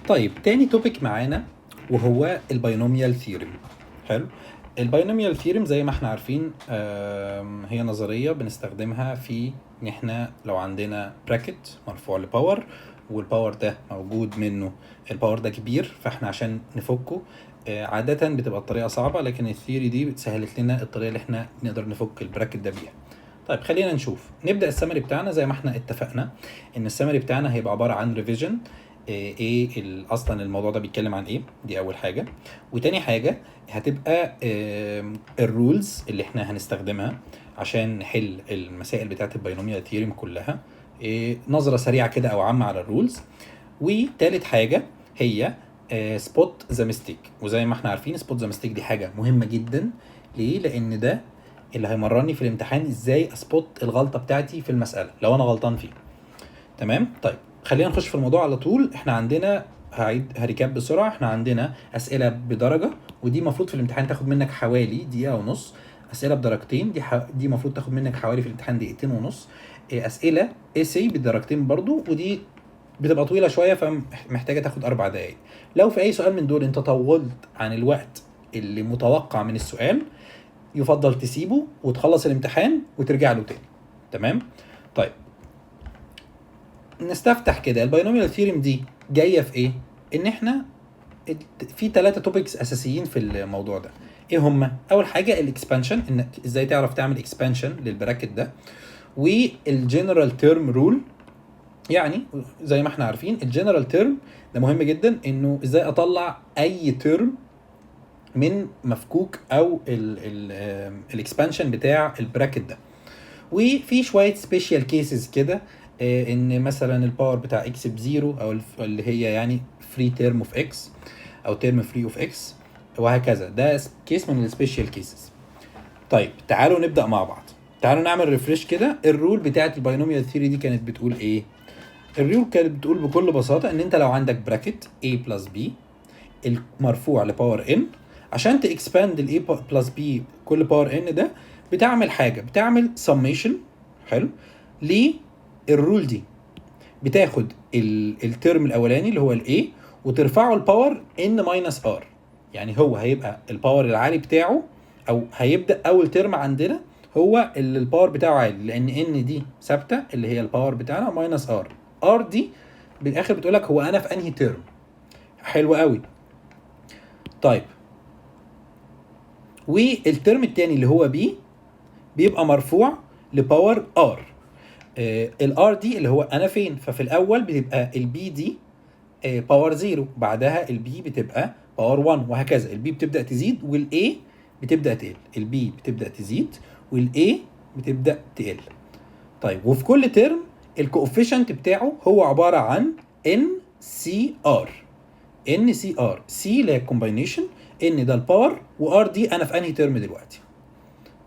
طيب تاني توبيك معانا وهو الباينوميال ثيورم. حلو. الباينوميال ثيورم زي ما احنا عارفين هي نظرية بنستخدمها في ان احنا لو عندنا براكت مرفوع لباور والباور ده موجود منه الباور ده كبير، فاحنا عشان نفكه عادة بتبقى الطريقة صعبة، لكن الثيوري دي سهلت لنا الطريقة اللي احنا نقدر نفك البراكت ده بيها. طيب خلينا نشوف، نبدأ السمري بتاعنا زي ما احنا اتفقنا ان السمري بتاعنا هيبقى عبارة عن ريفيجن. ايه اصلا الموضوع ده بيتكلم عن ايه، دي اول حاجة. وتاني حاجة هتبقى الرولز اللي احنا هنستخدمها عشان نحل المسائل بتاعت الباينوميال ثيورم كلها، نظرة سريعة كده او عامة على الرولز. وتالت حاجة هي سبوت ذا ميستيك، وزي ما احنا عارفين سبوت ذا ميستيك دي حاجة مهمة جدا. ليه؟ لان ده اللي هيمرني في الامتحان ازاي اسبوت الغلطة بتاعتي في المسألة لو انا غلطان فيه. تمام. طيب خلينا نخش في الموضوع على طول. احنا عندنا هريكاب بسرعه. احنا عندنا اسئله بدرجه، ودي المفروض في الامتحان تاخد منك حوالي دقيقه ونص. اسئله بدرجتين، دي المفروض تاخد منك حوالي في الامتحان دقيقتين ونص. اسئله ايسي بدرجتين برضو، ودي بتبقى طويله شويه فمحتاجه تاخد 4 دقائق. لو في اي سؤال من دول انت طولت عن الوقت اللي متوقع من السؤال، يفضل تسيبه وتخلص الامتحان وترجع له تاني. تمام. طيب نستفتح كده. الباينوميال ثيورم دي جايه في ايه؟ ان احنا في 3 توبكس اساسيين في الموضوع ده. ايه هما؟ اول حاجه الاكسبانشن، ان ازاي تعرف تعمل اكسبانشن للبراكت ده. والجنرال تيرم رول، يعني زي ما احنا عارفين الجنرال تيرم ده مهم جدا، انه ازاي اطلع اي تيرم من مفكوك او الاكسبانشن بتاع البراكت ده. وفي شويه سبيشال كيسز كده، ان مثلا الباور بتاع اكس بزيرو، او اللي هي يعني فري تيرم اوف اكس او تيرم فري اوف اكس، وهكذا. ده كيس من السبيشال كيسز. طيب تعالوا نبدا مع بعض. تعالوا نعمل ريفريش كده. الرول بتاعت الباينوميال ثيوري دي كانت بتقول ايه؟ الرول كانت بتقول بكل بساطه ان انت لو عندك براكت a بلس b المرفوع لباور n، عشان تاكسباند ال a بلس b كل باور n ده بتعمل حاجه، بتعمل summation. حلو. ليه الرول دي؟ بتاخد الترم الاولاني اللي هو الاي وترفعه الباور ان ماينس ار. يعني هو هيبقى الباور العالي بتاعه، او هيبدا اول ترم عندنا هو اللي الباور بتاعه عالي، لان ان دي ثابته اللي هي الباور بتاعنا ماينس ار. ار دي بالاخر بتقول لك هو انا في انهي ترم. حلو قوي. طيب والترم الثاني اللي هو بي بيبقى مرفوع لباور ار. الار دي اللي هو انا فين. ففي الاول بتبقى البي دي باور 0، بعدها البي بتبقى باور 1، وهكذا. البي بتبدا تزيد والاي بتبدا تقل. البي بتبدا تزيد والاي بتبدا تقل. طيب وفي كل ترم الكوفيشنت بتاعه هو عباره عن ان سي ار. ان سي ار، سي اللي هي الكومباينيشن، ان ده الباور، وار دي انا في انهي ترم دلوقتي.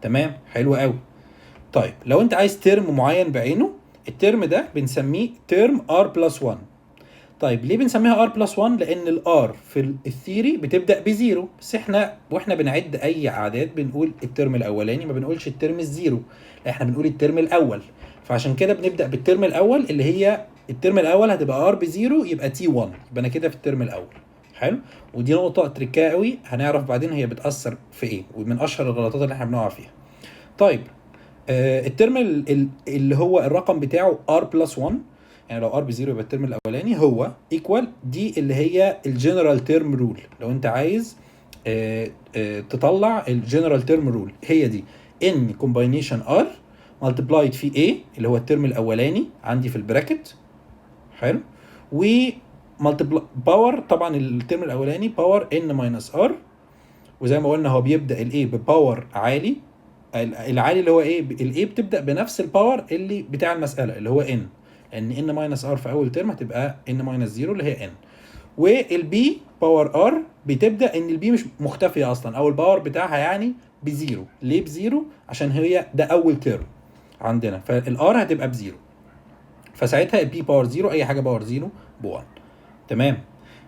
تمام. حلو قوي. طيب لو انت عايز ترم معين بعينه، الترم ده بنسميه ترم ار بلس 1. طيب ليه بنسميها ار بلس 1؟ لان الار في الثيري بتبدا بزيرو، بس احنا واحنا بنعد اي اعداد بنقول الترم الاولاني، ما بنقولش الترم الزيرو، لا احنا بنقول الترم الاول. فعشان كده بنبدا بالترم الاول اللي هي الترم الاول هتبقى ار بزيرو، يبقى تي 1، يبقى انا كده في الترم الاول. حلو. ودي نقطه تريكاه قوي، هنعرف بعدين هي بتاثر في ايه، ومن اشهر الغلطات اللي احنا بنقع فيها. طيب الترم اللي هو الرقم بتاعه ار بلس 1، يعني لو ار بزيرو يبقى الترم الاولاني هو ايكوال دي اللي هي الجنرال تيرم رول. لو انت عايز تطلع الجنرال تيرم رول، هي دي ان كومباينيشن ار مالتبلايد في ايه اللي هو الترم الاولاني عندي في البراكت. حلو. و باور، طبعا الترم الاولاني باور ان ماينس ار، وزي ما قلنا هو بيبدا الايه بباور عالي. العالي اللي هو ايه، الايه بتبدا بنفس الباور اللي بتاع المساله اللي هو ان، لان ان ماينس ار في اول ترم هتبقى ان ماينس 0 اللي هي ان. والبي باور ار بتبدا ان البي مش مختفيه اصلا، او الباور بتاعها يعني بزيرو. ليه بزيرو؟ عشان هي ده اول ترم عندنا، فالار هتبقى بزيرو، فساعتها البي باور 0 اي حاجه باور 0 ب1. تمام.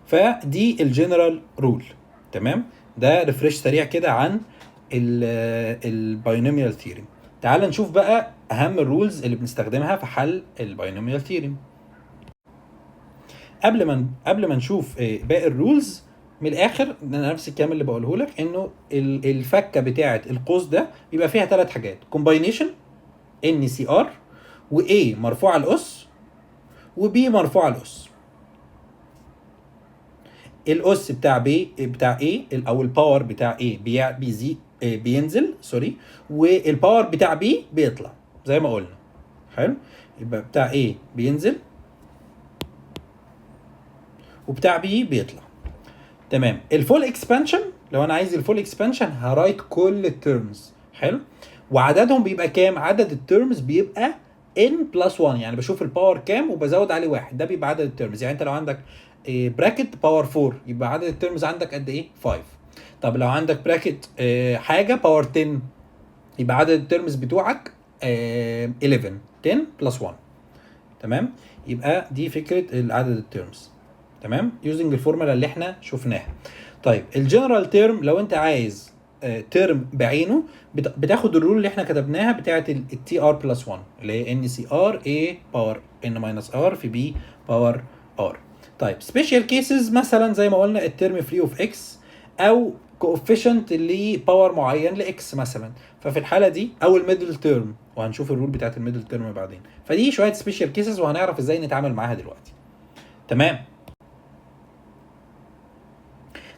فدي الجنرال رول. تمام. ده ريفريش سريع كده عن الباينوميال ثيوري. تعال نشوف بقى اهم الرولز اللي بنستخدمها في حل الباينوميال ثيوري. قبل ما نشوف باقي الرولز من الاخر، انا نفس الكلام اللي بقوله لك، انه الفكه بتاعه القوس ده بيبقى فيها 3 حاجات: كومباينيشن، ان سي ار، واي مرفوع الاس، وبي مرفوع الاس. الاس بتاع بي بتاع ايه او الباور بتاع ايه بينزل سوري، والباور بتاع بي بيطلع زي ما قلنا. حلو، يبقى بتاع ايه بينزل وبتاع بي بيطلع. تمام. الفول اكسبانشن، لو انا عايز الفول اكسبانشن هرايت كل الترمز. حلو، وعددهم بيبقى كام؟ عدد الترمز بيبقى n بلس 1، يعني بشوف الباور كام وبزود عليه واحد، ده بيبقى عدد الترمز. يعني انت لو عندك براكت باور 4 يبقى عدد الترمز عندك قد ايه؟ 5. طب لو عندك براكت حاجه باور 10 يبقى عدد الترمز بتوعك 11 بلس 1. تمام، يبقى دي فكره عدد الترمز. تمام، يوزنج الفورمولا اللي احنا شفناها. طيب الجنرال تيرم، لو انت عايز تيرم بعينه بتاخد الرول اللي احنا كتبناها بتاعه التي ار بلس 1 اللي هي ان سي ار اي باور ان ماينس ار في بي باور ار. طيب سبيشال كيسز مثلا زي ما قلنا التيرم فري اوف اكس، او كوفيشنت لباور معين لاكس مثلا، ففي الحاله دي او الميدل تيرم، وهنشوف الرول بتاعه الميدل تيرم بعدين. فدي شويه سبيشال كيسز وهنعرف ازاي نتعامل معاها دلوقتي. تمام.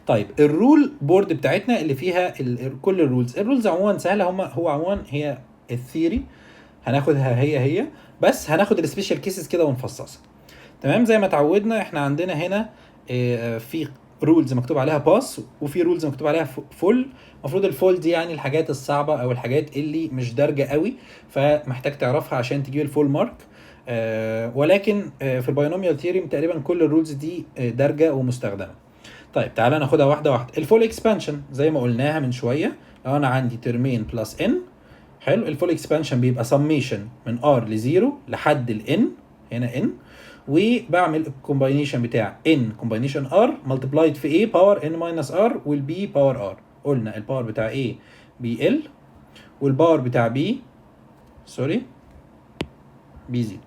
طيب الرول بورد بتاعتنا اللي فيها كل الرولز عموما سهله، هو عموما هي الثيوري هناخدها هي بس هناخد السبيشال كيسز كده ونفصصها. تمام، زي ما اتعودنا احنا عندنا هنا في رولز مكتوب عليها باس وفي رولز مكتوب عليها فول. المفروض الفول دي يعني الحاجات الصعبه او الحاجات اللي مش دارجه قوي، فمحتاج تعرفها عشان تجيب الفول مارك. ولكن في الباينوميال ثيوري تقريبا كل الرولز دي دارجه ومستخدمه. طيب تعالى ناخدها واحده واحده. الفول اكسبانشن زي ما قلناها من شويه، لو انا عندي ترمين بلس ان، حلو، الفول اكسبانشن بيبقى سميشن من ار لزيرو لحد الان، هنا ان، وبعمل الكومباينيشن بتاع ان كومباينيشن ار ملتبلايد في اي باور ان ماينس ار والبي باور ار. قلنا الباور بتاع اي بي ال والباور بتاع بي سوري بيزيد.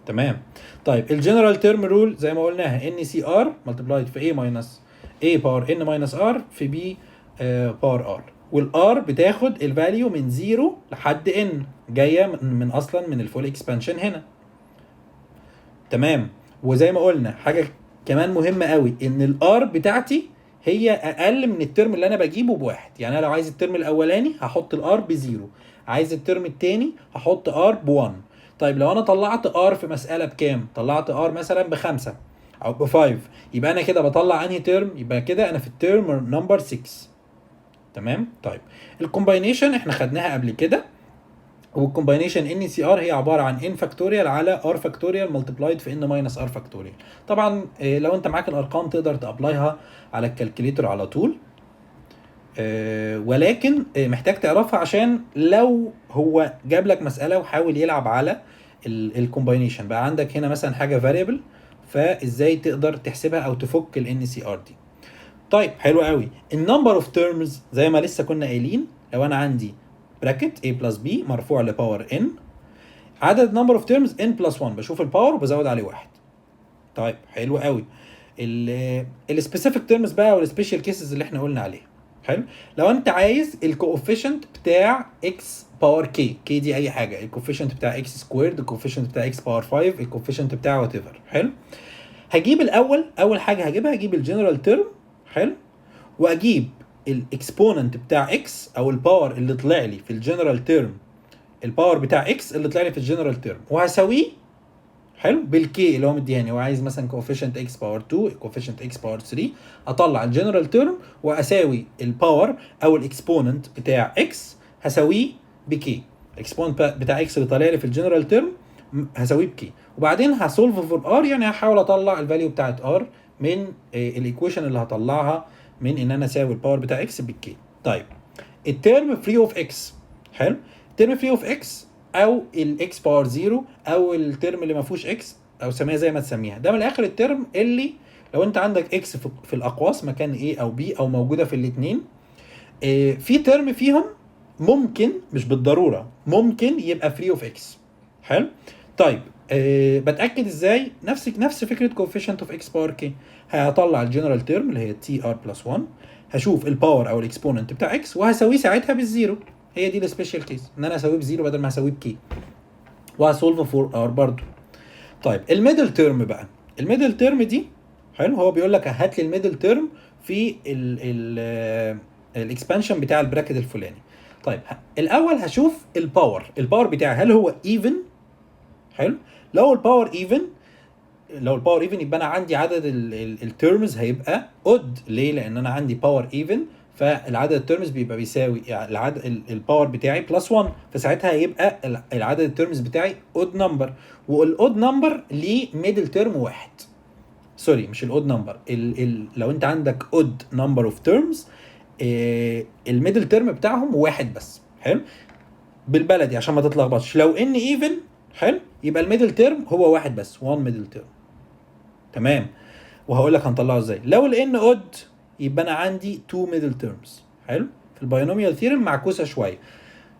تمام. طيب الجنرال تيرم رول زي ما قلناها ان سي ار ملتبلايد في اي ماينس اي باور ان ماينس ار في بي باور ار، والار بتاخد الفاليو من 0 لحد ان، جايه من اصلا من الفول اكسبانشن هنا. تمام، وزي ما قلنا حاجه كمان مهمه قوي، ان الار بتاعتي هي اقل من الترم اللي انا بجيبه بواحد. يعني انا لو عايز الترم الاولاني هحط الار بزيرو، عايز الترم الثاني هحط ار ب1. طيب لو انا طلعت ار في مساله بكام؟ طلعت ار مثلا ب5 او ب5، يبقى انا كده بطلع انهي ترم؟ يبقى كده انا في الترم نمبر 6. تمام. طيب الكومباينيشن احنا خدناها قبل كده، والكومباينيشن ان سي ار هي عباره عن ان فاكتوريال على ار فاكتوريال ملتبلايد في ان ماينس ار فاكتوريال. طبعا لو انت معاك الارقام تقدر تابلايها على الكالكوليتر على طول، ولكن محتاج تعرفها عشان لو هو جاب لك مساله وحاول يلعب على الكومباينيشن، بقى عندك هنا مثلا حاجه فاريبل، فازاي تقدر تحسبها او تفك الان سي ار دي. طيب حلو قوي. النمبر اوف تيرمز زي ما لسه كنا قايلين، لو انا عندي براكت a بلس b مرفوع لباور n، عدد نمبر اوف تيرمز n بلس 1، بشوف الباور وبزود عليه واحد. طيب حلو قوي. السبيسيفيك تيرمز بقى والسبيشال كيسز اللي احنا قلنا عليها. حلو، لو انت عايز الكوفيشنت بتاع x باور k دي اي حاجه، الكوفيشنت بتاع x سكويرد، الكوفيشنت بتاع x باور 5، الكوفيشنت بتاع وات ايفر. حلو، هجيب اول حاجه هجيبها، هجيب الجنرال تيرم. حلو، واجيب الاكسبوننت بتاع اكس او الباور اللي طلع لي في الجنرال تيرم، الباور بتاع اكس اللي طلع لي في الجنرال تيرم، وهساويه حلو بالكي اللي هو مديهاني. هو عايز مثلا كوفيشنت اكس باور 2، كوفيشنت اكس باور 3، اطلع الجنرال تيرم واساوي الباور او الاكسبوننت بتاع اكس هساويه بكي. الاكسبوننت بتاع اكس اللي طالع لي في الجنرال تيرم هساويه بكي، وبعدين هسولف فور ار، يعني هحاول اطلع الفاليو بتاعت ار من الايكويشن اللي هطلعها من ان انا اساوي الباور بتاع اكس بالكي. طيب الترم فري اوف اكس، حلو، الترم فري اوف اكس او الاكس باور 0 او الترم اللي ما فيهوش اكس، او سميها زي ما تسميها، ده من الاخر الترم اللي لو انت عندك اكس في الاقواس مكان A او B او موجوده في الاثنين، في ترم فيهم ممكن، مش بالضروره، ممكن يبقى فري اوف اكس. حلو. طيب بتاكد ازاي؟ نفس فكره coefficient of x باور k. هطلع الجنرال تيرم اللي هي تي ار بلس 1، هشوف الباور او الاكسبوننت بتاع اكس وهساويه ساعتها بالزيرو. هي دي السبيشال كيس، ان انا اساويه بزيرو بدل ما اساويه بكي، وهسولف فور ار برضو. طيب الميدل تيرم بقى، الميدل تيرم دي حلو، هو بيقول لك هات لي الميدل تيرم في الاكسبانشن بتاع البراكت الفلاني. طيب الاول هشوف الباور بتاعي هل هو ايفن. حلو، لو الباور ايفن يبقى انا عندي عدد التيرمز هيبقى اود. ليه؟ لان انا عندي باور ايفن، فالعدد التيرمز بيبقى بيساوي يعني العدد الباور بتاعي بلس 1، فساعتها هيبقى العدد التيرمز بتاعي اود نمبر، والاود نمبر ليه ميدل تيرم واحد. سوري مش الاود نمبر، لو انت عندك اود نمبر اوف تيرمز الميدل تيرم بتاعهم واحد بس. حلو، بالبلدي عشان ما تتلخبطش، لو ان ايفن حلو يبقى الميدل تيرم هو واحد بس، 1 ميدل تيرم. تمام، وهقول لك هنطلعه ازاي. لو الان اود يبقى انا عندي 2 ميدل تيرمز. حلو، في الباينوميال ثيرم معكوسه شويه،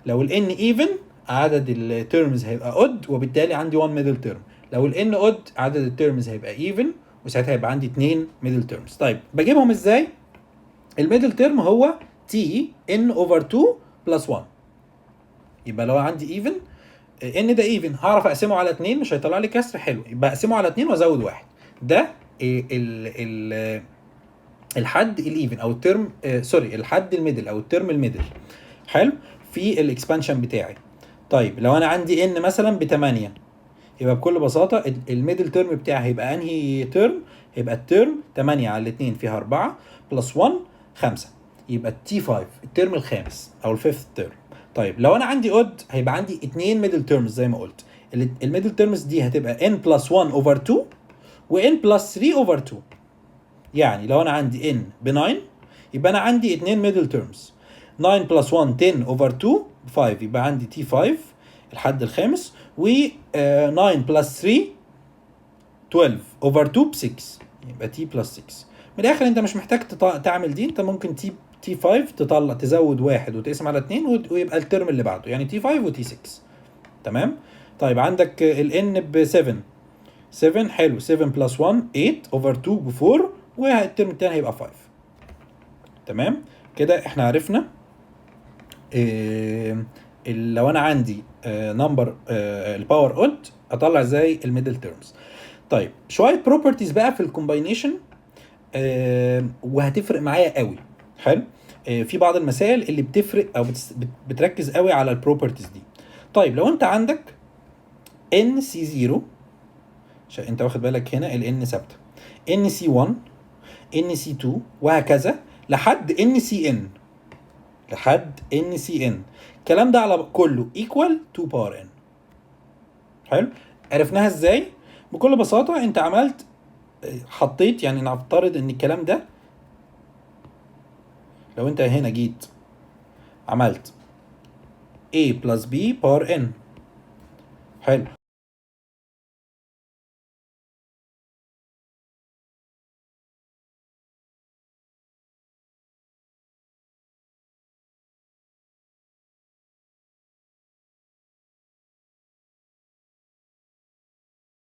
لو الان ايفن عدد التيرمز هيبقى اود وبالتالي عندي 1 ميدل تيرم، لو الان اود عدد التيرمز هيبقى ايفن وساعتها هيبقى عندي 2 ميدل تيرمز. طيب بجيبهم ازاي؟ الميدل تيرم هو تي ان اوفر 2 بلس 1. يبقى لو عندي ايفن ان ده ايفن هعرف اقسمه على 2 مش هيطلع لي كسر. حلو، يبقى اقسمه على 2 وازود واحد. ده الحد الايفن او الترم سوري الحد الميدل او الترم الميدل. حلو، في الاكسبانشن بتاعي. طيب لو انا عندي ان مثلا ب 8 يبقى بكل بساطه الميدل ترم بتاعي هيبقى انهي ترم؟ هيبقى الترم 8 على 2 فيها 4 بلس 1 5، يبقى التي 5 الترم الخامس او الفيفث ترم. طيب لو انا عندي اود هيبقى عندي 2 ميدل تيرمز زي ما قلت. الميدل تيرمز دي هتبقى n بلس 1 اوفر 2 و n بلس 3 اوفر 2. يعني لو انا عندي n ب 9 يبقى انا عندي 2 ميدل تيرمز. 9 بلس 1 10 اوفر 2 5، يبقى عندي تي 5 الحد الخامس، و 9 بلس 3 12 اوفر 2 ب 6، يبقى تي بلس 6. من الاخر انت مش محتاج تعمل دي، انت ممكن تي 5 تطلع تزود واحد وتقسم على 2 ويبقى الترم اللي بعده يعني تي 5 وتي 6. تمام. طيب عندك الان ب 7 حلو، 7 بلس 1 8 اوفر 2 ب 4، والترم الثاني هيبقى 5. تمام كده احنا عرفنا لو انا عندي نمبر الباور اود اطلع ازاي الميدل تيرمز. طيب شويه بروبرتيز بقى في الكومباينيشن وهتفرق معايا قوي. حلو، في بعض المسائل اللي بتفرق او بتركز قوي على البروبرتيز دي. طيب لو انت عندك ان سي 0، انت واخد بالك هنا الان ثابته، ان سي 1 ان سي 2 وهكذا لحد ان سي ان، الكلام ده على كله ايكوال 2 باور ان. حلو، عرفناها ازاي؟ بكل بساطه انت عملت حطيت، يعني نفترض ان الكلام ده لو انت هنا جيت عملت a plus b باور n. حلو،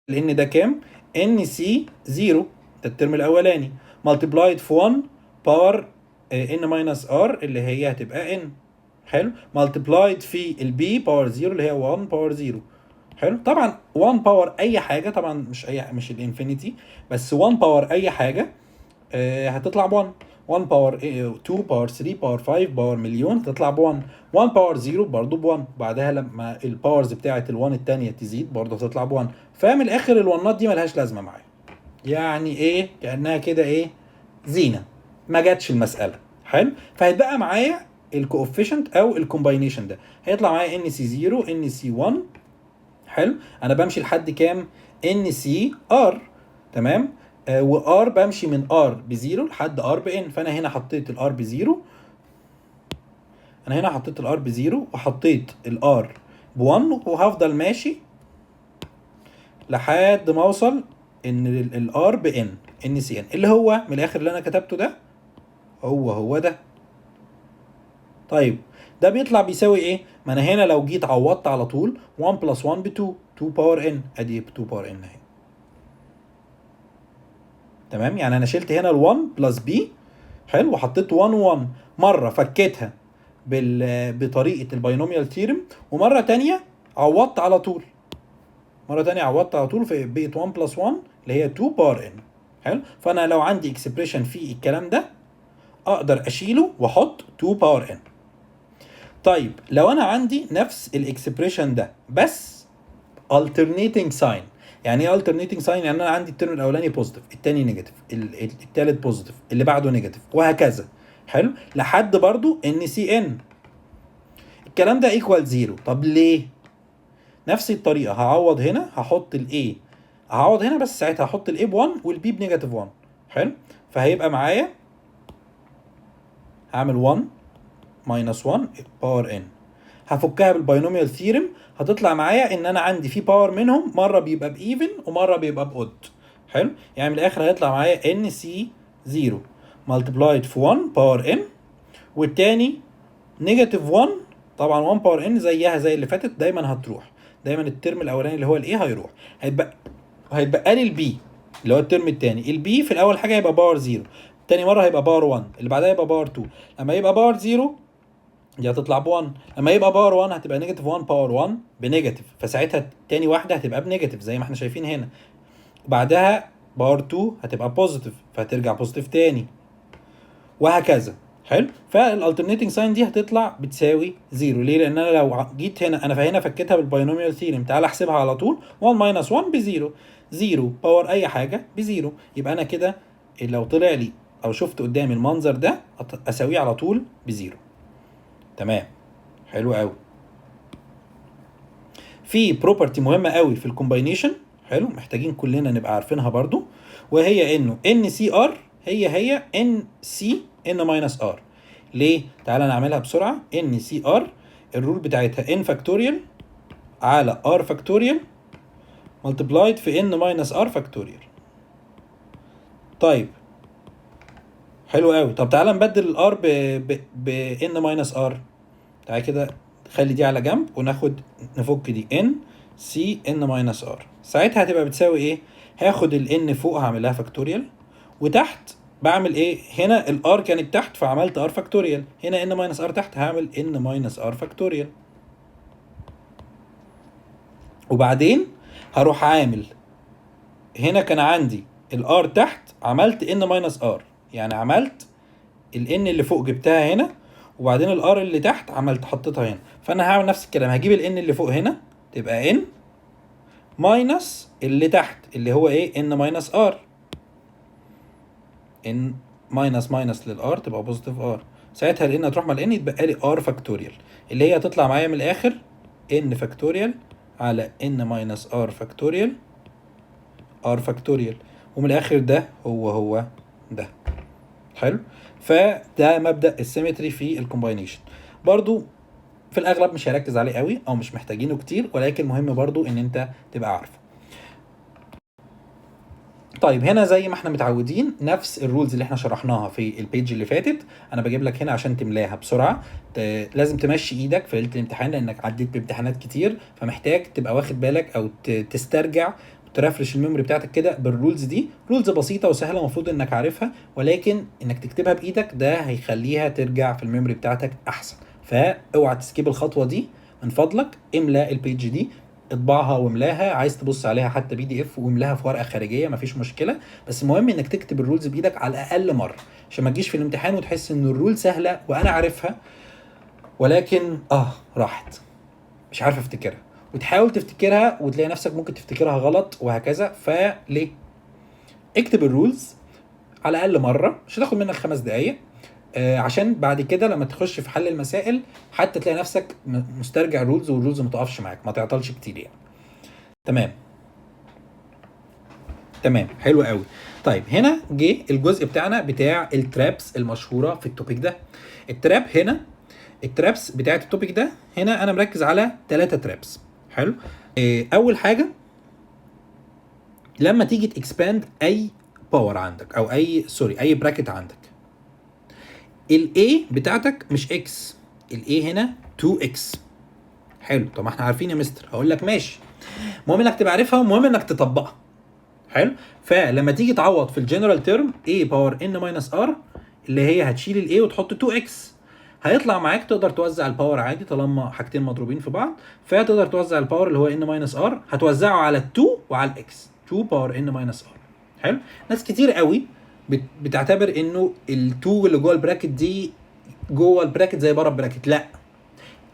لان ده كام؟ ان سي 0 ده الترم الاولاني ملتبلايد في 1 باور ان ماينس ار اللي هي هتبقى ان. حلو، ملتبلايد في البي باور 0 اللي هي 1 باور 0. حلو، طبعا 1 باور اي حاجه، طبعا مش الانفينيتي، بس 1 باور اي حاجه هتطلع ب 1. 1 باور 2 باور 3 باور 5 باور مليون هتطلع ب 1. 1 باور 0 برضه ب 1، بعدها لما الباورز بتاعه ال1 الثانيه تزيد برضه هتطلع ب 1. فمن الاخر الونات دي ملهاش لازمه معايا، يعني ايه كانها كده ايه زينه، ما جاتش المساله. حلو، فهيتبقى معايا الكوفيشنت او الكومباينيشن ده هيطلع معايا ان سي 0 ان سي 1. حلو، انا بمشي لحد كام؟ ان سي ار. تمام، وار بمشي من ار بزيرو لحد ار بان، فانا هنا حطيت الار بزيرو، وحطيت الار ب1 وهفضل ماشي لحد ما اوصل ان الار بان ان سي ان اللي هو من الاخر اللي انا كتبته ده هو ده. طيب ده بيطلع بيساوي ايه؟ ما انا هنا لو جيت عوضت على طول 1 بلس 1 ب 2 باور ان، ادي 2 باور ان اهي. تمام، يعني انا شلت هنا ال 1 بلس بي، حلو، وحطيت 1 1، مره فكيتها بطريقه الباينوميال ثيرم، ومره تانية عوضت على طول، في بقت 1 بلس 1 اللي هي 2 باور ان. حلو، فانا لو عندي اكسبريشن في الكلام ده اقدر اشيله واحط 2 باور ان. طيب لو انا عندي نفس الاكسبريشن ده بس alternating sign، يعني ايه alternating sign؟ يعني انا عندي الترم الاولاني بوزيتيف، الثاني نيجاتيف، الثالث بوزيتيف، اللي بعده نيجاتيف، وهكذا. حلو، لحد برضو ان سي ان الكلام ده ايكوال زيرو. طب ليه؟ نفس الطريقه هعوض هنا، هحط الاي، هعوض هنا بس ساعتها هحط الاي ب 1 والبي بنيجاتيف 1. حلو، فهيبقى معايا هعمل 1 ماينس 1 باور ان، هفكها بالباينوميال ثيرم، هتطلع معايا ان انا عندي في باور منهم مره بيبقى بايفن ومره بيبقى باود. حلو، يعني من الاخر هيطلع معايا ان سي 0 ملتبلايد في 1 باور ان، والتاني نيجاتيف 1. طبعا 1 باور ان زيها زي اللي فاتت، دايما هتروح، دايما الترم الاولاني اللي هو الايه هيروح، هيتبقى لي البي اللي هو الترم الثاني. البي في الاول حاجه هيبقى باور 0، تاني مره هيبقى باور 1، اللي بعدها يبقى باور 2. لما يبقى باور 0 دي هتطلع ب 1، لما يبقى باور 1 هتبقى نيجاتيف 1 باور 1 بنيجاتيف، فساعتها تاني واحده هتبقى بنيجاتيف زي ما احنا شايفين هنا. بعدها باور 2 هتبقى بوزيتيف، فهترجع بوزيتيف تاني، وهكذا. حلو، فالالترنيتنج ساين دي هتطلع بتساوي 0. ليه؟ لان انا لو جيت هنا، انا فهنا فكيتها بالباينوميال ثيرم، تعال احسبها على طول. 1 ماينس 1 ب 0، 0 باور اي حاجه ب 0، يبقى انا كده لو طلع لي او شفت قدامي المنظر ده اساويه على طول ب 0. تمام، حلو قوي. في بروبرتي مهمه قوي في الكومباينيشن، حلو، محتاجين كلنا نبقى عارفينها برضو، وهي انه ان سي ار هي ان سي ان ماينس ار. ليه؟ تعالى نعملها بسرعه. ان سي ار الرول بتاعتها ان فاكتوريال على ار فاكتوريال ملتبلايد في ان ماينس ار فاكتوريال. طيب حلو قوي. طب تعالى نبدل الار ب ان ماينس ار. تعالى كده خلي دي على جنب وناخد نفك دي ان سي ان ماينس ار. ساعتها هتبقى بتساوي ايه؟ هاخد الان فوق هعمل لها فاكتوريال، وتحت بعمل ايه؟ هنا الار كانت تحت فعملت ار فاكتوريال، هنا ان ماينس ار تحت هعمل ان ماينس ار فاكتوريال. وبعدين هروح عامل هنا كان عندي الار تحت، عملت ان ماينس ار، يعني عملت الان اللي فوق جبتها هنا، وبعدين الار اللي تحت عملت حطيتها هنا. فانا هعمل نفس الكلام، هجيب الان اللي فوق هنا تبقى ان ماينس اللي تحت اللي هو ايه؟ ان ماينس ار. ان ماينس للار تبقى بوزيتيف ار، ساعتها الان هتروح مع الان يتبقى لي ار فاكتوريال، اللي هي هتطلع معايا من الاخر ان فاكتوريال على ان ماينس ار فاكتوريال ار فاكتوريال، ومن الاخر ده هو ده. حلو، فده مبدأ السيمتري في الكومباينيشن. برضو في الاغلب مش هركز عليه قوي او مش محتاجينه كتير، ولكن مهم برضو ان انت تبقى عارفه. طيب هنا زي ما احنا متعودين نفس الرولز اللي احنا شرحناها في البيج اللي فاتت، انا بجيب لك هنا عشان تملاها بسرعه. لازم تمشي ايدك في ليله الامتحان لانك عديت بامتحانات كتير، فمحتاج تبقى واخد بالك او تسترجع ترفرش الميموري بتاعتك كده بالرولز دي. رولز بسيطه وسهله المفروض انك عارفها، ولكن انك تكتبها بايدك ده هيخليها ترجع في الميموري بتاعتك احسن. فاوعى تسكيب الخطوه دي من فضلك، املا البيج دي، اطبعها واملاها، عايز تبص عليها حتى بي دي اف واملاها في ورقه خارجيه مفيش مشكله، بس المهم انك تكتب الرولز بايدك على الاقل مره، عشان ما تجيش في الامتحان وتحس ان الرول سهله وانا عارفها ولكن راحت مش عارف افتكرها، وتحاول تفتكرها وتلاقي نفسك ممكن تفتكرها غلط وهكذا. فليه؟ اكتب الرولز على الاقل مره، مش هتاخد منك 5 دقائق، عشان بعد كده لما تخش في حل المسائل حتى تلاقي نفسك مسترجع الرولز والرولز ما تقفش معاك، ما تعطلش كتير يعني. تمام، حلو قوي. طيب هنا جه الجزء بتاعنا بتاع الترابس المشهوره في التوبيك ده. التراب هنا، الترابس بتاعت التوبيك ده هنا انا مركز على 3 ترابس. حلو، اول حاجه لما تيجي تكسباند اي باور عندك او اي براكت عندك، الاي بتاعتك مش اكس، الايه هنا 2x. حلو. طب ما احنا عارفين يا مستر. هقول لك ماشي، المهم انك تبقى عارفها ومهم انك تطبقها. حلو. فلما تيجي تعوض في الجنرال تيرم a باور n ماينس r اللي هي هتشيل الايه وتحط 2x، هيطلع معاك تقدر توزع الباور عادي طالما حاجتين مضروبين في بعض، فتقدر توزع الباور اللي هو n ماينس r هتوزعه على ال 2 وعلى الاكس 2 باور n ماينس r. حلو. ناس كتير قوي بتعتبر انه ال 2 اللي جوه البراكت دي جوه البراكت زي بره البراكت. لا،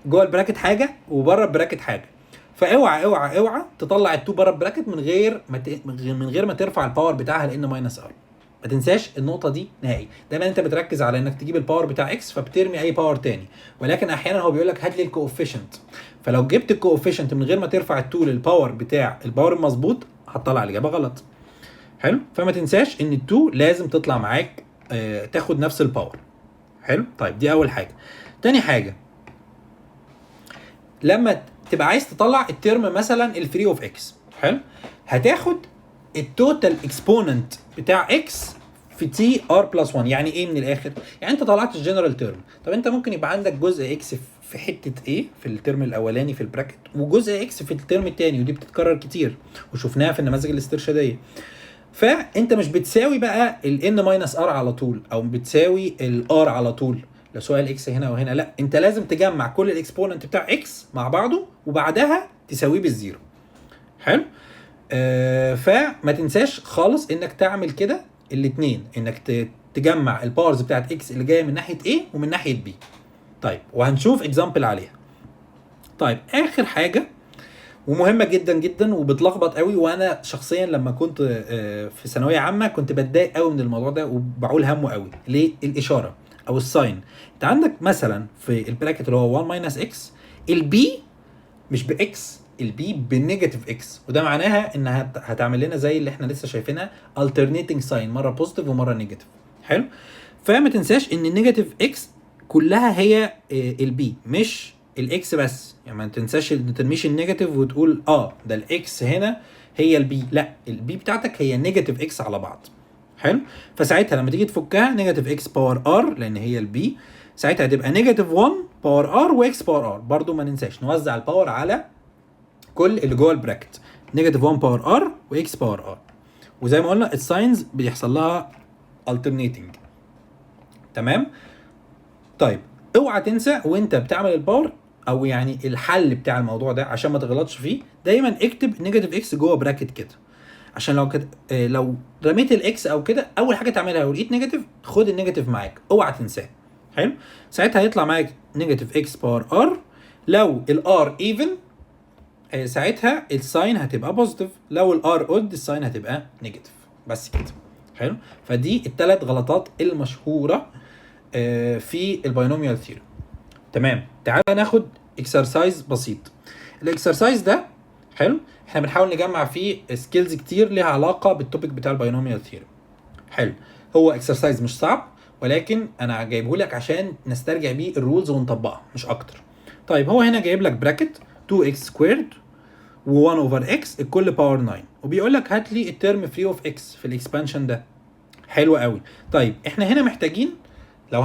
جوه البراكت حاجه وبره البراكت حاجه. فاوعى اوعى اوعى تطلع ال2 بره البراكت من غير ما ترفع الباور بتاعها لان ماينس ار. ما تنساش النقطه دي نهائي. دايما انت بتركز على انك تجيب الباور بتاع اكس فبترمي اي باور تاني، ولكن احيانا هو بيقول لك هات لي الكوفيشنت، فلو جبت الكوفيشنت من غير ما ترفع ال2 للباور بتاع الباور المظبوط هتطلع الاجابه غلط. حلو. فما تنساش ان ال2 لازم تطلع معاك تاخد نفس الباور. حلو. طيب دي اول حاجه. تاني حاجه، لما تبقى عايز تطلع الترم مثلا الفري اوف اكس، حلو، هتاخد التوتال اكسبوننت بتاع اكس في تي ار بلس 1. يعني ايه من الاخر؟ يعني انت طلعت الجنرال تيرم. طب انت ممكن يبقى عندك جزء اكس في حته ايه في الترم الاولاني في البراكت، وجزء اكس في الترم الثاني، ودي بتتكرر كتير وشفناها في النماذج الاسترشاديه. فانت مش بتساوي بقى الان ماينس ار على طول او بتساوي الار على طول لو سؤال اكس هنا وهنا، لا، انت لازم تجمع كل الاكسبوننت بتاع اكس مع بعضه وبعدها تساويه بالزيرو. حلو. فما تنساش خالص انك تعمل كده الاثنين، انك تجمع الباورز بتاعت اكس اللي جايه من ناحيه A ومن ناحيه B. طيب وهنشوف اكزامبل عليها. طيب اخر حاجه ومهمه جدا جدا وبتلخبط قوي، وانا شخصيا لما كنت في ثانويه عامه كنت بتضايق قوي من الموضوع ده وبعول همه قوي. ليه؟ الاشاره او الساين. انت عندك مثلا في البراكت اللي هو 1 ماينس اكس، البي مش باكس، البي بالنيجاتيف اكس، وده معناها انها هتعمل لنا زي اللي احنا لسه شايفينها alternating ساين، مره بوزيتيف ومره نيجاتيف. حلو. فما تنساش ان النيجاتيف اكس كلها هي البي مش الاكس بس. يعني ما تنساش ان ترميش النيجاتيف وتقول ده الاكس هنا هي البي، لا، البي بتاعتك هي نيجاتيف اكس على بعض. حلو. فساعتها لما تيجي تفكها نيجاتيف اكس باور ار لان هي البي، ساعتها هتبقى نيجاتيف 1 باور ار واكس باور ار. برضو ما ننساش نوزع الباور على كل اللي جوه البراكت، نيجاتيف 1 باور ار واكس باور ار. وزي ما قلنا الساينز بيحصل لها alternating. تمام. طيب اوعى تنسى وانت بتعمل الباور او يعني الحل بتاع الموضوع ده عشان ما تغلطش فيه، دايما اكتب نيجاتيف اكس جوه براكت كده، عشان لو كده لو رميت الاكس او كده اول حاجه تعملها لو لقيت نيجاتيف خد النيجاتيف معاك، اوعى تنساه. حلو. ساعتها هيطلع معاك نيجاتيف اكس باور ار. لو الار ايفن ساعتها الساين هتبقى بوزيتيف، لو الار اود الساين هتبقى نيجاتيف. بس كده. حلو. فدي الثلاث غلطات المشهوره في الباينوميال ثيوري. تمام. تعالى ناخد اكسرسايز بسيط. الاكسرسايز ده حلو، احنا بنحاول نجمع فيه سكيلز كتير ليها علاقه بالتوبيك بتاع الباينوميال ثيوري. حلو. هو اكسرسايز مش صعب، ولكن انا جايبه لك عشان نسترجع بيه الرولز ونطبقها مش اكتر. طيب هو هنا جايب لك براكت 2x سكويرد و1 اوفر x الكل باور 9، وبيقول لك هات لي الترم فري اوف x في الاكسبانشن ده. حلو قوي. طيب احنا هنا محتاجين لو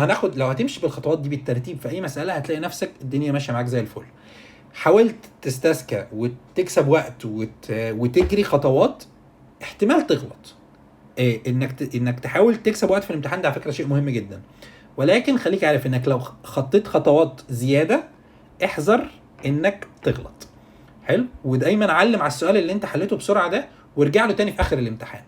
هتمشي بالخطوات دي بالترتيب في اي مساله هتلاقي نفسك الدنيا ماشيه معاك زي الفل. حاولت تستذكى وتكسب وقت وتجري خطوات، احتمال تغلط. انك تحاول تكسب وقت في الامتحان ده على فكره شيء مهم جدا، ولكن خليك عارف انك لو خطيت خطوات زياده احذر انك تغلط. حلو. ودايما علم على السؤال اللي انت حليته بسرعه ده وارجع له تاني في اخر الامتحان.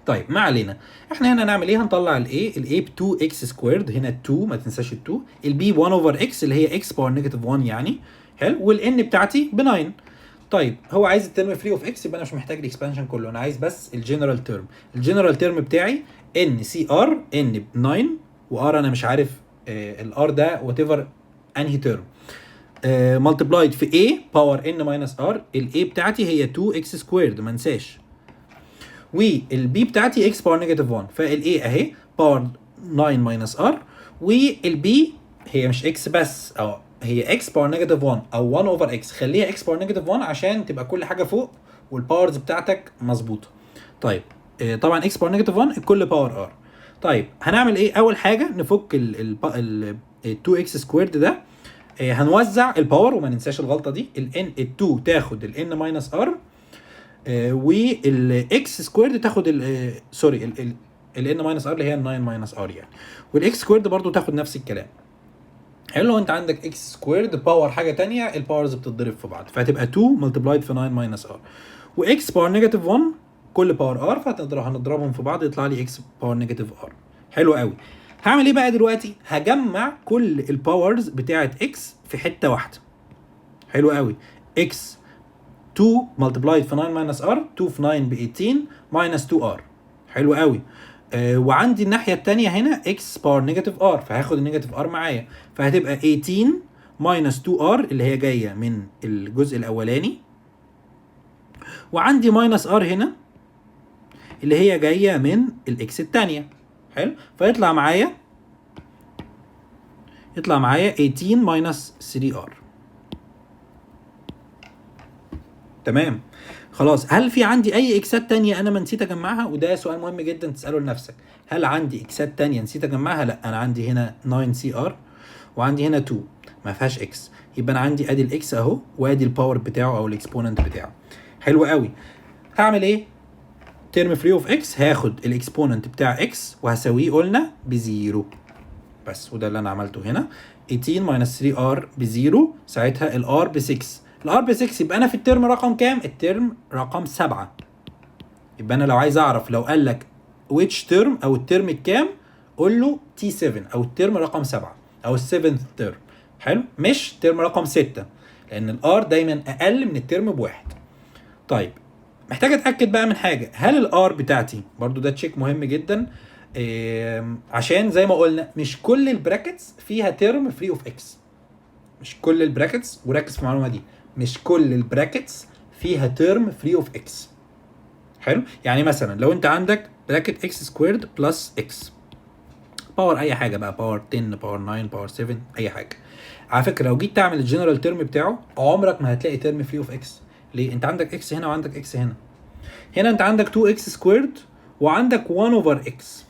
طيب ما علينا، احنا هنا هنعمل ايه؟ هنطلع الاي ب 2 اكس سكويرد، هنا 2 ما تنساش ال2، البي 1 اوفر اكس اللي هي اكس باور نيجاتيف 1 يعني. حلو. والان بتاعتي ب 9. طيب هو عايز الترم فري اوف اكس، يبقى انا مش محتاج الاكسبانشن كله، انا عايز بس الجنرال تيرم. الجنرال تيرم بتاعي ان سي ار، ان ب 9 وار انا مش عارف الار ده وات ايفر انهي تيرم، ملتبلايد في a باور n ماينس r. الاي بتاعتي هي 2 اكس سكويرد ما انساش، والبي بتاعتي اكس باور نيجاتيف 1، فالاي اهي باور 9 ماينس ار، والبي هي مش اكس بس، او هي اكس باور نيجاتيف 1 او 1 اوفر اكس، خليها اكس باور نيجاتيف 1 عشان تبقى كل حاجه فوق والباورز بتاعتك مظبوطه. طيب طبعا اكس باور نيجاتيف 1 الكل باور ار. طيب هنعمل ايه؟ اول حاجه نفك ال 2 اكس سكويرد ده هنوزع الباور وما ننساش الغلطه دي. ال2 تاخد ال n ماينس ار، والاكس سكويرد تاخد سوري ال n ماينس ار اللي هي ال 9 ماينس ار يعني، والاكس سكويرد برضو تاخد نفس الكلام. حلو، انت عندك اكس سكويرد باور حاجه ثانيه، الباورز بتتضرب في بعض، فهتبقى 2 ملتبلايد في 9 ماينس ار، واكس باور نيجاتيف 1 كل باور ار، فهنضربهم في بعض يطلع لي اكس باور نيجاتيف ار. حلو قوي. هعمل ايه بقى دلوقتي؟ هجمع كل الباورز بتاعه اكس في حته واحده. حلو قوي. اكس 2 ملتبلايد في 9 ماينس ار، 2 في 9 ب 18 ماينس 2 ار. حلو قوي. وعندي الناحيه الثانيه هنا اكس باور نيجاتيف ار، فهاخد النيجاتيف ار معايا، فهتبقى 18 ماينس 2 ار اللي هي جايه من الجزء الاولاني، وعندي ماينس ار هنا اللي هي جايه من الاكس الثانيه. حلو، فيطلع معايا 18 ماينس 3 ار. تمام. خلاص، هل في عندي اي اكسات تانية انا ما نسيت اجمعها؟ وده سؤال مهم جدا تساله لنفسك. هل عندي اكسات تانية نسيت اجمعها؟ لا، انا عندي هنا 9 سي ار، وعندي هنا 2 ما فيهاش اكس، يبقى انا عندي ادي الاكس اهو، وادي الباور بتاعه او الاكسبوننت بتاعه. حلو قوي. هعمل ايه؟ ترم فري اوف اكس، هاخد الاكسبوننت بتاع اكس وهساويه قلنا بزيرو بس، وده اللي انا عملته هنا. 18 ماينس 3 ار بزيرو، ساعتها الار ب 6. الار ب 6 يبقى انا في الترم رقم كام؟ الترم رقم 7. يبقى انا لو عايز اعرف، لو قال لك which term او الترم الكام، قول له T7 او الترم رقم 7 او السيفنث ترم. حلو، مش ترم رقم 6، لان الار دايما اقل من الترم بواحد. طيب، محتاج اتاكد بقى من حاجه، هل الار بتاعتي برضو ده تشيك مهم جدا، عشان زي ما قلنا مش كل البراكتس فيها ترم فري اوف اكس. مش كل البراكتس، وركز في المعلومه دي، مش كل البراكتس فيها ترم فري اوف اكس. حلو، يعني مثلا لو انت عندك براكت اكس سكويرد بلس اكس باور اي حاجه بقى، باور 10 باور 9 باور 7 اي حاجه، على فكره لو جيت تعمل الجنرال ترم بتاعه عمرك ما هتلاقي ترم فري اوف اكس. ليه؟ انت عندك اكس هنا وعندك اكس هنا. هنا انت عندك 2 اكس سكويرد وعندك 1 اوفر اكس.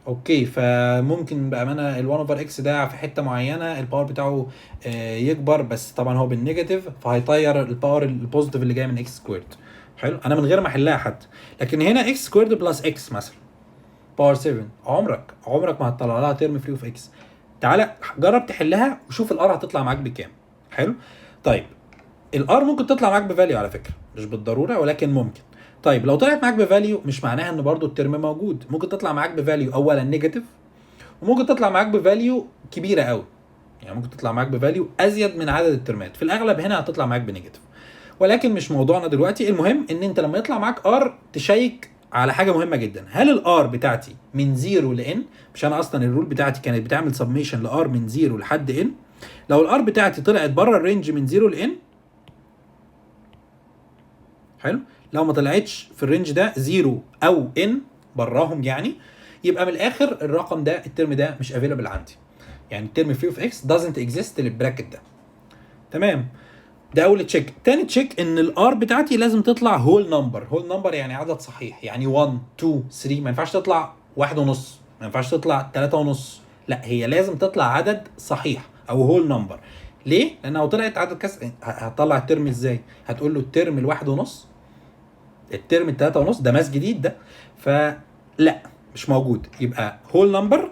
اوكي، فممكن بامانه ال1 اوفر اكس ده في حته معينه الباور بتاعه يكبر، بس طبعا هو بالنيجاتيف، فهيطير الباور البوزيتيف اللي جاي من اكس سكويرد. حلو، انا من غير ما احلها حتى. لكن هنا اكس سكويرد بلس اكس مثلا باور 7، عمرك ما هتطلع لها ترم فري اوف اكس. تعالى جرب تحلها وشوف الار هتطلع معاك بكام. حلو. طيب، الار ممكن تطلع معاك بفاليو على فكره، مش بالضروره ولكن ممكن. طيب، لو طلعت معاك بفاليو مش معناها ان برضو الترم موجود، ممكن تطلع معاك بفاليو اولا نيجاتيف، وممكن تطلع معاك بفاليو كبيره قوي، يعني ممكن تطلع معاك بفاليو ازيد من عدد الترمات. في الاغلب هنا هتطلع معاك بنيجاتيف، ولكن مش موضوعنا دلوقتي. المهم ان انت لما يطلع معاك ار تشيك على حاجه مهمه جدا، هل الار بتاعتي من 0 لان، مش انا اصلا الرول بتاعتي كانت بتعمل سبميشن لار من 0 لحد ان، لو الار بتاعتي طلعت بره الرينج من 0 لان، حلو، لو ما طلعتش في الرينج ده 0 او ان براهم يعني، يبقى من الاخر الرقم ده الترم ده مش افيلبل عندي، يعني الترم فري اوف اكس doesn't exist للبراكت ده. تمام، ده اول تشيك. تاني تشيك ان الار بتاعتي لازم تطلع هول نمبر يعني عدد صحيح، يعني 1 2 3، ما ينفعش تطلع 1.5، ما ينفعش تطلع 3.5، لا هي لازم تطلع عدد صحيح او هول نمبر. ليه؟ لان لو طلعت عدد هتطلع الترم ازاي؟ هتقول له الترم الواحد ونص، الترم التلاتة ونص، ده ماس جديد ده، فلا مش موجود. يبقى هول نمبر،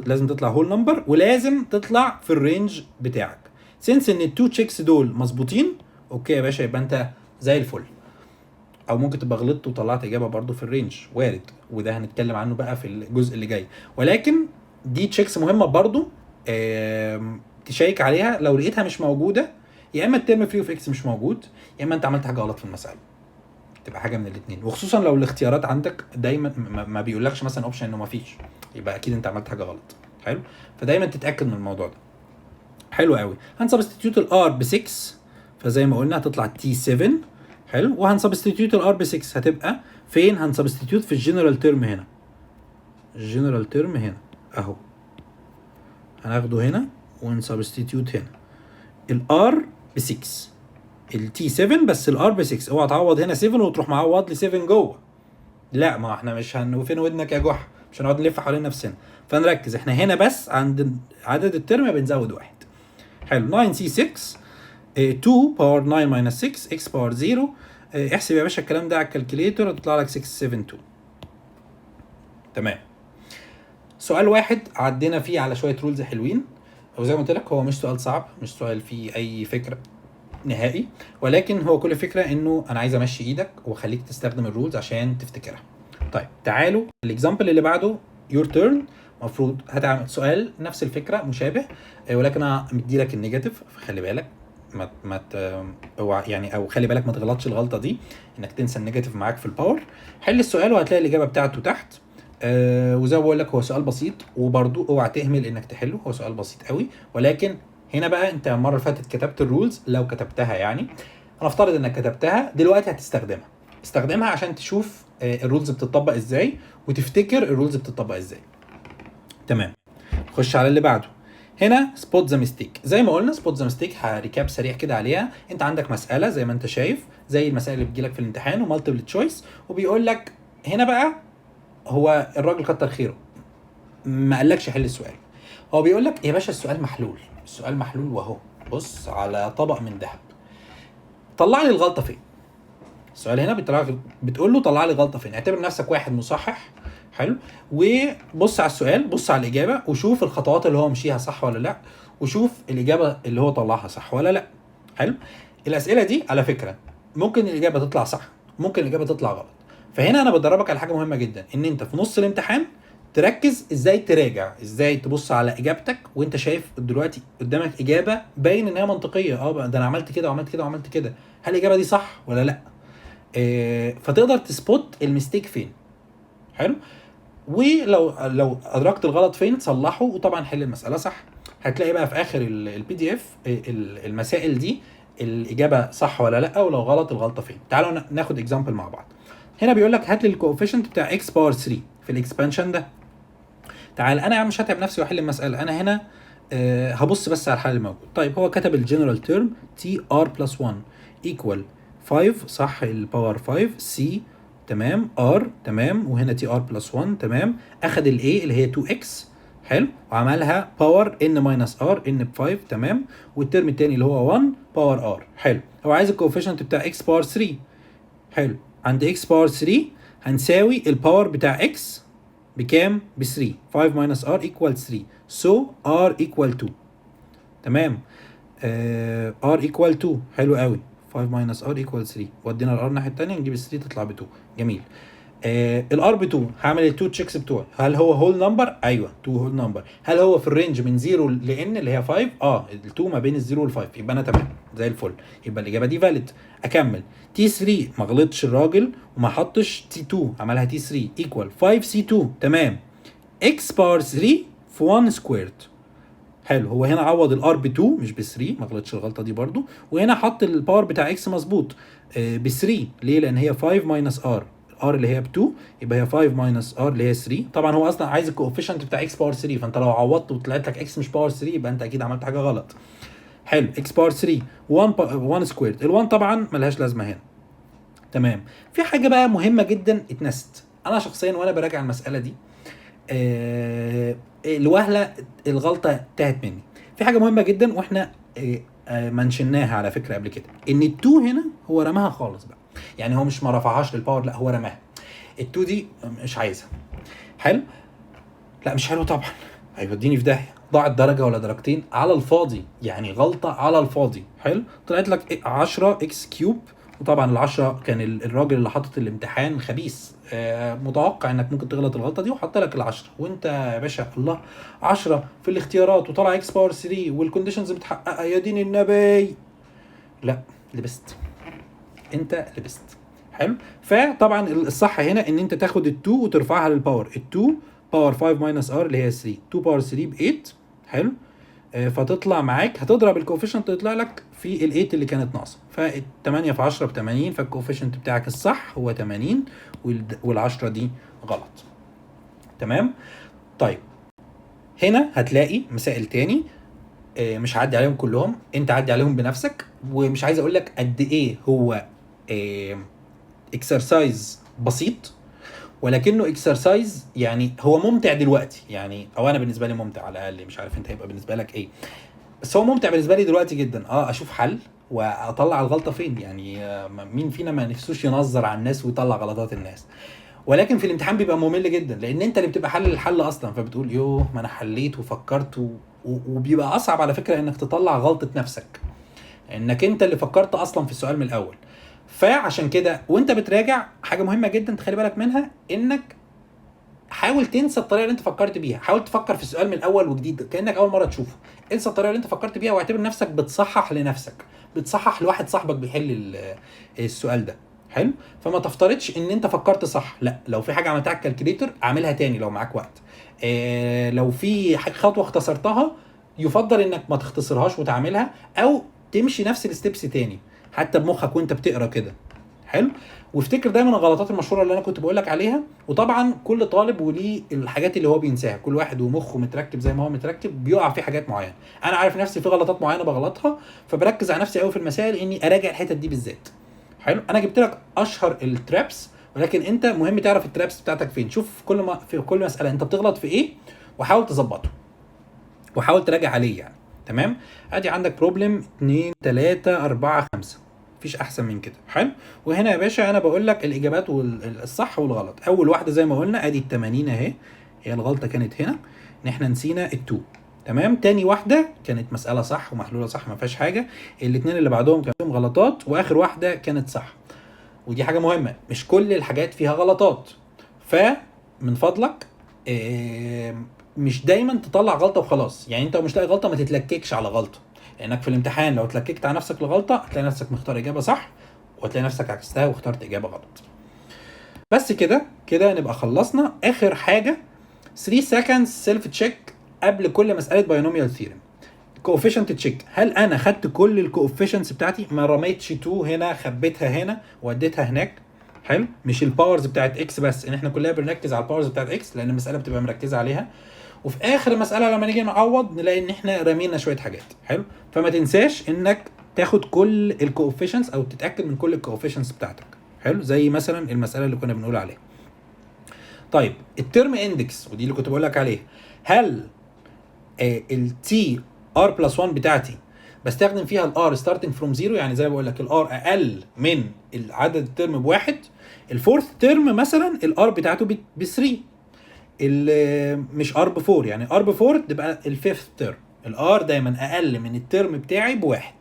لازم تطلع هول نمبر، ولازم تطلع في الرينج بتاعك. سنس ان التو تشيكس دول مظبوطين، اوكي يا باشا، يبقى انت زي الفل. او ممكن تبقى غلطت وطلعت اجابه برضو في الرينج، وارد، وده هنتكلم عنه بقى في الجزء اللي جاي. ولكن دي تشيكس مهمه برضو تشيك عليها. لو لقيتها مش موجوده، يا اما الترم فري اوف اكس مش موجود، يا اما انت عملت حاجه غلط في المساله، تبقى حاجه من الاثنين. وخصوصا لو الاختيارات عندك دايما ما بيقولكش مثلا اوبشن انه ما فيش، يبقى اكيد انت عملت حاجه غلط. حلو، فدايما تتاكد من الموضوع ده. حلو قوي. هنسبستيتيوت الار ب 6، فزي ما قلنا هتطلع تي 7. حلو، وهنسبستيتيوت الار ب 6 هتبقى فين؟ هنسبستيتيوت في الجنرال تيرم هنا، الجنرال تيرم هنا اهو، هناخده هنا ونسبستيتيوت هنا. الار ب 6، التي 7 بس الار ب 6. اوعى تعوض هنا 7 وتروح معوض لي 7 جوه، لا، ما احنا مش فين ودنك يا جحا، مش هنقعد نلف حوالين نفسنا. فنركز، احنا هنا بس عند عدد الترم بنزود واحد. حلو 9 سي 6 2 باور 9 ماينس 6 اكس باور 0. احسب يا باشا الكلام ده على الكالكوليتر هتطلع لك 672. تمام. سؤال واحد عدينا فيه على شويه رولز حلوين، وزي ما قلت لك هو مش سؤال صعب، مش سؤال فيه اي فكره نهائي، ولكن هو كل فكره انه انا عايز امشي ايدك واخليك تستخدم الرولز عشان تفتكرها. طيب تعالوا الاكزامبل اللي بعده يور تيرن. المفروض هتعمل سؤال نفس الفكره مشابه، ولكن انا مدي لك النيجاتيف، فخلي بالك يعني او خلي بالك ما تغلطش الغلطه دي انك تنسى النيجاتيف معاك في الباور. حل السؤال وهتلاقي الاجابه بتاعته تحت. وزي ما بقول لك هو سؤال بسيط، وبرده اوعى تهمل انك تحله، هو سؤال بسيط قوي. ولكن هنا بقى انت المره اللي فاتت كتبت الرولز، لو كتبتها يعني هنفترض انك كتبتها دلوقتي هتستخدمها، استخدمها عشان تشوف الرولز بتطبق ازاي وتفتكر الرولز بتطبق ازاي. تمام. خش على اللي بعده. هنا سبوت ذا ميستيك. زي ما قلنا سبوت ذا ميستيك ريكاب سريع كده عليها. انت عندك مساله زي ما انت شايف زي المسائل اللي بتجيلك في الامتحان ومالتيبل تشويس، وبيقول لك هنا بقى هو الراجل كتر خيره ما قالكش حل السؤال، هو بيقول لك يا باشا السؤال محلول، السؤال محلول واهو بص على طبق من ذهب، طلع لي الغلطه فين. السؤال هنا بتقول له طلع لي غلطه فين. اعتبر نفسك واحد مصحح، حلو، وبص على السؤال، بص على الاجابه وشوف الخطوات اللي هو مشيها صح ولا لا، وشوف الاجابه اللي هو طلعها صح ولا لا. حلو. الاسئله دي على فكره ممكن الاجابه تطلع صح، ممكن الاجابه تطلع غلط. فهنا انا بدربك على حاجه مهمه جدا، ان انت في نص الامتحان تركز ازاي تراجع، ازاي تبص على اجابتك وانت شايف دلوقتي قدامك اجابه باين ان هي منطقيه، ده انا عملت كده وعملت كده وعملت كده، هل الاجابه دي صح ولا لا؟ فتقدر تسبوت الميستيك فين. حلو. ولو ادركت الغلط فين تصلحه، وطبعا حل المساله صح. هتلاقي بقى في اخر البي دي اف المسائل دي الاجابه صح ولا لا، ولو غلط الغلطه فين. تعالوا ناخد اكزامبل مع بعض. هنا بيقول لك هات لي الكوفيشنت بتاع اكس باور 3 في الاكسبانشن ده. تعال انا مش هتعب نفسي واحل المساله، انا هنا هبص بس على الحل الموجود. طيب هو كتب الجنرال تيرم تي ار بلس 1 ايكوال 5 صح، الباور 5 سي تمام، ار تمام، وهنا تي ار بلس 1 تمام. اخد الاي اللي هي 2 اكس حلو، وعملها باور ان ماينس ار ان ب 5 تمام، والترم الثاني اللي هو 1 باور ار حلو. هو عايز الكوفيشنت بتاع اكس باور 3 حلو. عند اكس باور 3 هنساوي الباور بتاع اكس بكام؟ ب 3. 5 minus r equal 3 so r equal 2 تمام. r equal 2 حلو قوي. 5 minus r equal 3 ودينا الار الناحيه الثانيه نجيب ال 3 تطلع ب 2. جميل. الار ب 2 هعمل ال 2 تشيكس بتوعي، هل هو هول نمبر؟ ايوه 2 هول نمبر. هل هو في الرينج من 0 ل n اللي هي 5؟ ال 2 ما بين ال 0 وال 5، يبقى انا تمام زي الفل، يبقى الاجابه دي فاليد. اكمل تي 3 ما غلطش الراجل وما حطش تي 2، عملها تي 3 ايكوال 5 سي 2 تمام. اكس باور 3 في 1 سكويرد حلو. هو هنا عوض الار ب 2 مش ب 3، ما غلطش الغلطه دي برده، وهنا حط الباور بتاع اكس مظبوط ب 3. ليه؟ لان هي 5 ماينس ار، الار اللي هي ب 2 يبقى هي 5 ماينس ار اللي هي 3. طبعا هو اصلا عايز الكوفيشنت بتاع اكس باور 3، فانت لو عوضت وطلعت لك اكس مش باور 3 يبقى انت اكيد عملت حاجه غلط. حلو. اكس باور 3 1 سكويرد، ال1 طبعا ملهاش لازمه هنا تمام. في حاجه بقى مهمه جدا اتنست انا شخصيا وانا براجع المساله دي، الوهله الغلطه انتهت مني. في حاجه مهمه جدا واحنا منشناها على فكره قبل كده، ان التو هنا هو رماها خالص بقى، يعني هو مش ما رفعهاش للباور، لا هو رماها. التو دي مش عايزها. حلو. لا مش حلو طبعا، هيوديني في داهيه، ضاعت درجه ولا درجتين على الفاضي، يعني غلطه على الفاضي. حلو. طلعت لك 10 اكس كيوب، وطبعا ال10 كان الراجل اللي حاطط الامتحان خبيث، متوقع انك ممكن تغلط الغلطه دي وحط لك ال10، وانت يا باشا الله 10 في الاختيارات وطلع اكس باور 3 والكونديشنز متحققه يا دين النبي. لا لبست، انت لبست. حلو. فطبعا الصح هنا ان انت تاخد ال2 وترفعها للباور، ال2 باور 5 ماينس ار اللي هي 3، 2 باور 3 ب 8 حلو. فتطلع معاك هتضرب الكوفيشنت تطلع لك في ال8 اللي كانت ناقصه، ف8 في 10 ب 80، فالكوفيشنت بتاعك الصح هو 80 وال10 دي غلط. تمام. طيب هنا هتلاقي مسائل تاني، مش هعدي عليهم كلهم، انت عدي عليهم بنفسك، ومش عايز اقول لك قد ايه هو اكسرسايز بسيط، ولكنه اكسرسايز يعني هو ممتع دلوقتي، يعني او انا بالنسبه لي ممتع على الاقل، مش عارف انت هيبقى بالنسبه لك ايه. بس هو ممتع بالنسبه لي دلوقتي جدا، اشوف حل واطلع الغلطه فين. يعني مين فينا ما نفسوش ينظر على الناس ويطلع غلطات الناس؟ ولكن في الامتحان بيبقى ممل جدا، لان انت اللي بتبقى حل الحل اصلا، فبتقول يوه ما انا حليت وفكرت وبيبقى اصعب على فكره انك تطلع غلطه نفسك، انك انت اللي فكرت اصلا في السؤال من الاول. فعشان كده وانت بتراجع حاجه مهمه جدا تخلي بالك منها، انك حاول تنسى الطريقه اللي انت فكرت بيها. حاول تفكر في السؤال من الاول وجديد كانك اول مره تشوفه. انسى الطريقه اللي انت فكرت بيها واعتبر نفسك بتصحح لنفسك، بتصحح لواحد صاحبك بيحل السؤال ده. حلو. فما تفترضش ان انت فكرت صح، لا، لو في حاجه عملتها على الكالكوليتر اعملها تاني لو معاك وقت. لو في خطوه اختصرتها يفضل انك ما تختصرهاش وتعملها، او تمشي نفس الستبس تاني حتى بمخك وانت بتقرا كده. حلو. وافتكر دايما الغلطات المشهوره اللي انا كنت بقول لك عليها. وطبعا كل طالب وليه الحاجات اللي هو بينساها، كل واحد ومخه متركب زي ما هو متركب بيقع في حاجات معينه. انا عارف نفسي في غلطات معينه بغلطها، فبركز على نفسي قوي في المسائل اني اراجع الحتت دي بالذات. حلو. انا جبت لك اشهر الترابس، ولكن انت مهم تعرف الترابس بتاعتك فين. شوف في كل مساله انت بتغلط في ايه وحاول تظبطه وحاول تراجع عليه يعني. تمام. ادي عندك بروبلم 2 3 4 5، مفيش احسن من كده. حلو. وهنا يا باشا انا بقول لك الاجابات والصح والغلط. اول واحده زي ما قلنا ادي ال80 اهي، هي الغلطه كانت هنا ان احنا نسينا ال2. تمام. تاني واحده كانت مساله صح ومحلوله صح ما فيهاش حاجه. الاثنين اللي بعدهم كان فيهم غلطات، واخر واحده كانت صح. ودي حاجه مهمه، مش كل الحاجات فيها غلطات، فمن فضلك مش دايما تطلع غلطه وخلاص. يعني انت مش لاقي غلطه ما تتلككش على غلطه، لانك في الامتحان لو اتلككت على نفسك لغلطه هتلاقي نفسك مختار اجابه صح، وهتلاقي نفسك عكستها واخترت اجابه غلط. بس كده كده نبقى خلصنا. اخر حاجه 3 seconds سيلف تشيك قبل كل مساله باينوميال ثيورم. كوفيشنت تشيك، هل انا خدت كل الكوفيشنتس بتاعتي؟ ما رميتش 2 هنا خبيتها هنا واديتها هناك. حلو. مش الباورز بتاعت اكس بس، ان احنا كلنا بنركز على الباورز بتاعت اكس لان المساله بتبقى مركزه عليها، وفي اخر المساله لما نيجي نعوض نلاقي ان احنا رمينا شويه حاجات. حلو. فما تنساش انك تاخد كل الكوفيشنتس او تتاكد من كل الكوفيشنتس بتاعتك. حلو. زي مثلا المساله اللي كنا بنقول عليها. طيب الترم اندكس ودي اللي كنت بقول لك عليها، هل التي ار بلس 1 بتاعتي بستخدم فيها الار ستارتنج فروم زيرو؟ يعني زي ما بقول لك الار اقل من العدد الترم بواحد. الفورث ترم مثلا الار بتاعته ب 3، مش ار ب 4. يعني ار ب 4 تبقى الفيفث ترم، الار دايما اقل من الترم بتاعي بواحد.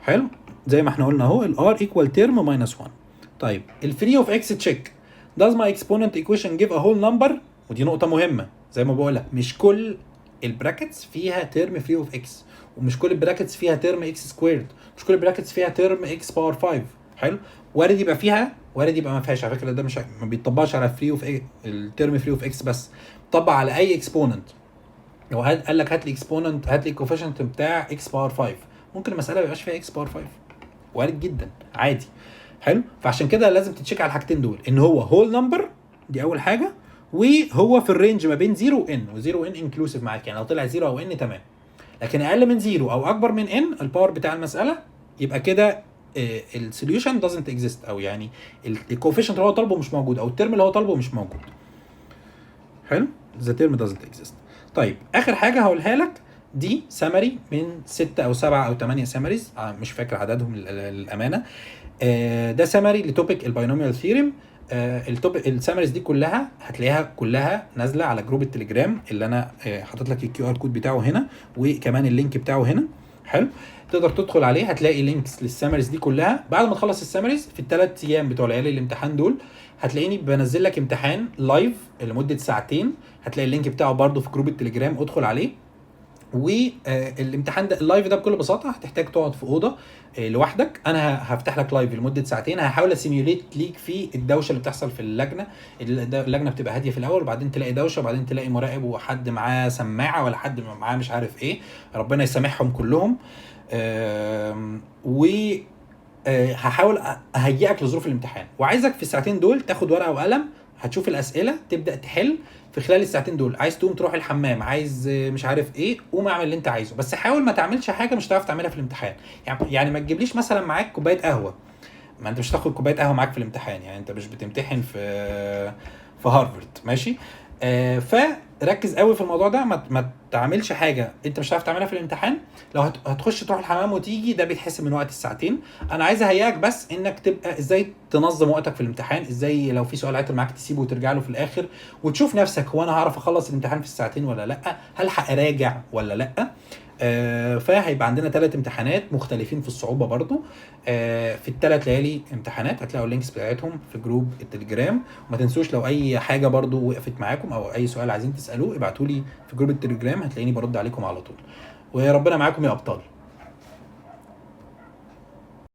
حلو. زي ما احنا قلنا اهو الار ايكوال ترم ماينس 1. طيب الفري اوف اكس تشيك، does my exponent equation give a whole number؟ ودي نقطه مهمه. زي ما بقول لك مش كل البراكتس فيها ترم فري اوف اكس، ومش كل البراكتس فيها ترم اكس سكويرد، مش كل البراكتس فيها ترم اكس باور 5. حلو. وارد يبقى فيها، وارد يبقى ما فيهاش. على فكره ده مش ما بيطبقش على فري اوف الترم فري اوف اكس بس، طبق على اي اكسبوننت. لو قال لك هات لي اكسبوننت، هات لي الكوفيشنت بتاع اكس باور 5، ممكن المساله ما يبقاش فيها اكس باور 5، وارد جدا عادي. حلو. فعشان كده لازم تتشيك على الحاجتين دول، ان هو هول نمبر دي اول حاجه، وهو في الرينج ما بين 0 وان، و0 وان انكلوسيف معاك. يعني لو طلع 0 او ان تمام، لكن اقل من 0 او اكبر من ان الباور بتاع المساله يبقى كده السوليوشن doesn't exist، او يعني الكوفيشنت اللي هو طالبه مش موجود، او الترم اللي هو طالبه مش موجود. حلو. the term doesn't exist. طيب اخر حاجه هقولها لك دي سمري من 6 او 7 او 8 سمريز، مش فاكر عددهم للامانه. ده سمري لتوبيك الباينوميال ثيورم. التوبيك السمريز دي كلها هتلاقيها كلها نازله على جروب التليجرام اللي انا حاطط لك الكيو ار كود بتاعه هنا، وكمان اللينك بتاعه هنا. حلو. تقدر تدخل عليه هتلاقي لينكس للسمريز دي كلها. بعد ما تخلص السمريز في ال3 ايام بتوع ليالي الامتحان دول هتلاقيني بنزل لك امتحان لايف لمده ساعتين، هتلاقي اللينك بتاعه برده في جروب التليجرام، ادخل عليه. والامتحان ده اللايف ده بكل بساطه هتحتاج تقعد في اوضه لوحدك. انا هفتح لك لايف لمده ساعتين، هحاول اسيميوليت ليك في الدوشه اللي بتحصل في اللجنه. اللجنه بتبقى هاديه في الاول، وبعدين تلاقي دوشه، وبعدين تلاقي مراقب وحد معاه سماعه ولا حد معاه مش عارف ايه، ربنا يسامحهم كلهم. و هحاول اهيئك لظروف الامتحان، وعايزك في الساعتين دول تاخد ورقه وقلم، هتشوف الاسئله تبدا تحل في خلال الساعتين دول. عايز تقوم تروح الحمام، عايز مش عارف ايه، قوم اعمل اللي انت عايزه، بس حاول ما تعملش حاجه مش هتعرف تعملها في الامتحان. يعني ما تجيبليش مثلا معاك كوبايه قهوه، ما انت مش هتاخد كوبايه قهوه معاك في الامتحان، يعني انت مش بتمتحن في هارفارد. ماشي. ركز قوي في الموضوع ده، ما تعملش حاجه انت مش هتعرف تعملها في الامتحان. لو هتخش تروح الحمام وتيجي، ده بيتحسب من وقت الساعتين. انا عايز اهيئك بس انك تبقى ازاي تنظم وقتك في الامتحان، ازاي لو في سؤال عطل معاك تسيبه وترجع له في الاخر، وتشوف نفسك هو انا هعرف اخلص الامتحان في الساعتين ولا لا، هل هراجع ولا لا. فهيبقى عندنا 3 امتحانات مختلفين في الصعوبه برضو. في الثلاث ليالي امتحانات هتلاقوا اللينكس بتاعتهم في جروب التليجرام. وما تنسوش لو اي حاجه برضو وقفت معاكم او اي سؤال عايزين تسالوه ابعتوا لي في جروب التليجرام، هتلاقيني برد عليكم على طول. وربنا معاكم يا ابطال.